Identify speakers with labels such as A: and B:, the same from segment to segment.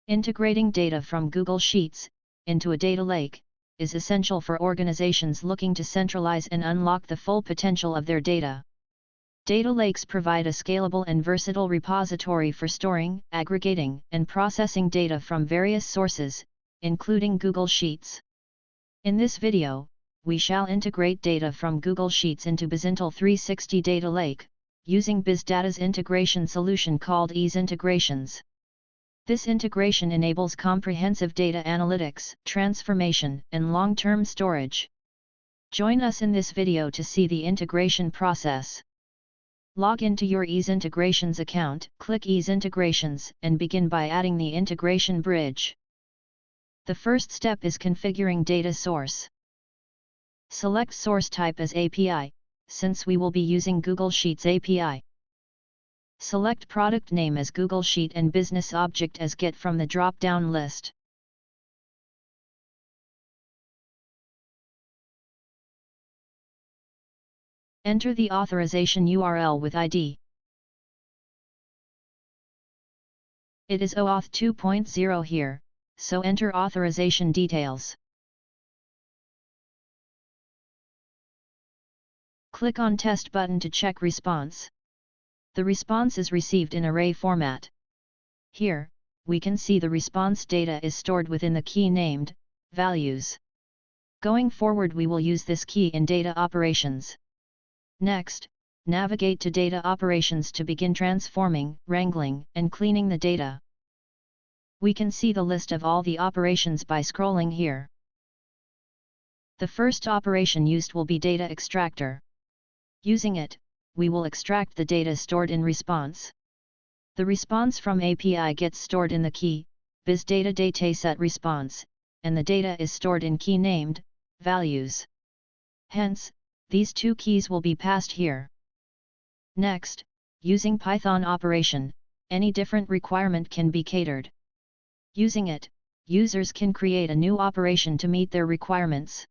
A: Integrating data from Google Sheets into a data lake is essential for organizations looking to centralize and unlock the full potential of their data. Data lakes provide a scalable and versatile repository for storing, aggregating, and processing data from various sources, including Google Sheets. In this video, we shall integrate data from Google Sheets into eZintel 360 Data Lake, using BizData's integration solution called eZintegrations. This integration enables comprehensive data analytics, transformation, and long-term storage. Join us in this video to see the integration process. Log into your eZintegrations account, click eZintegrations, and begin by adding the integration bridge. The first step is configuring data source. Select source type as API, since we will be using Google Sheets API. Select product name as Google Sheet and business object as Get from the drop-down list. Enter the authorization URL with ID. It is OAuth 2.0 here, so enter authorization details. Click on Test button to check response. The response is received in array format. Here, we can see the response data is stored within the key named values. Going forward, we will use this key in data operations. Next, navigate to data operations to begin transforming, wrangling, and cleaning the data. We can see the list of all the operations by scrolling here. The first operation used will be data extractor. Using it, we will extract the data stored in response. The response from API gets stored in the key, BizData dataset response, and the data is stored in key named values. Hence, these two keys will be passed here. Next, using Python operation, any different requirement can be catered. Using it, users can create a new operation to meet their requirements.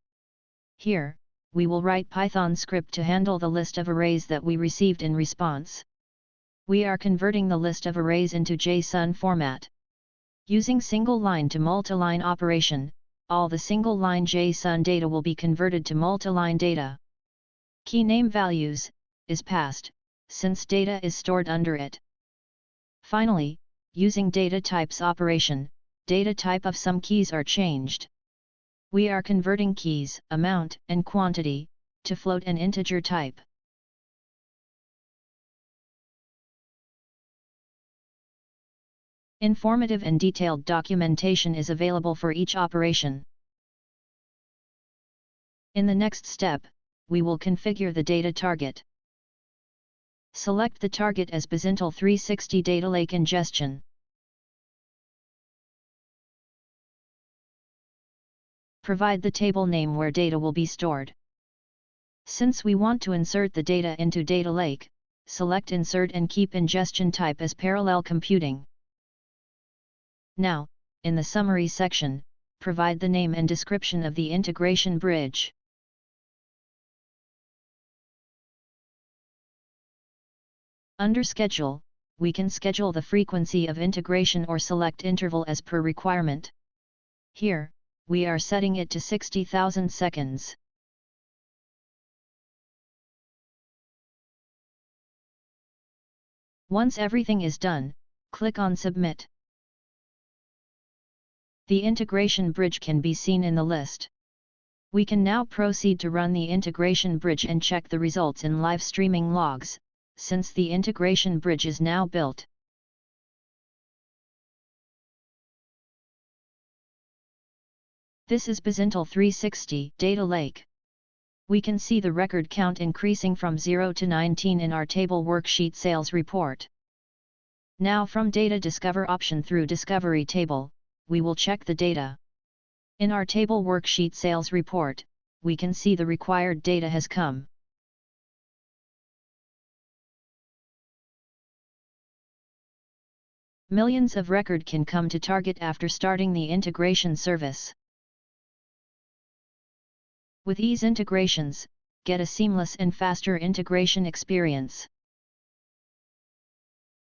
A: Here, we will write Python script to handle the list of arrays that we received in response. We are converting the list of arrays into JSON format. Using single line to multi-line operation, all the single line JSON data will be converted to multi-line data. Key name values is passed, since data is stored under it. Finally, using data types operation, data type of some keys are changed. We are converting keys, amount, and quantity, to float and integer type. Informative and detailed documentation is available for each operation. In the next step, we will configure the data target. Select the target as eZintel 360 Data Lake Ingestion. Provide the table name where data will be stored. Since we want to insert the data into Data Lake, select Insert and keep ingestion type as Parallel Computing. Now, in the summary section, provide the name and description of the integration bridge. Under Schedule, we can schedule the frequency of integration or select interval as per requirement. Here, we are setting it to 60,000 seconds. Once everything is done, click on Submit. The integration bridge can be seen in the list. We can now proceed to run the integration bridge and check the results in live streaming logs, since the integration bridge is now built. This is eZintel 360 Data Lake. We can see the record count increasing from 0 to 19 in our table worksheet sales report. Now from Data Discover option through Discovery Table, we will check the data. In our table worksheet sales report, we can see the required data has come. Millions of record can come to target after starting the integration service. With eZintegrations, get a seamless and faster integration experience.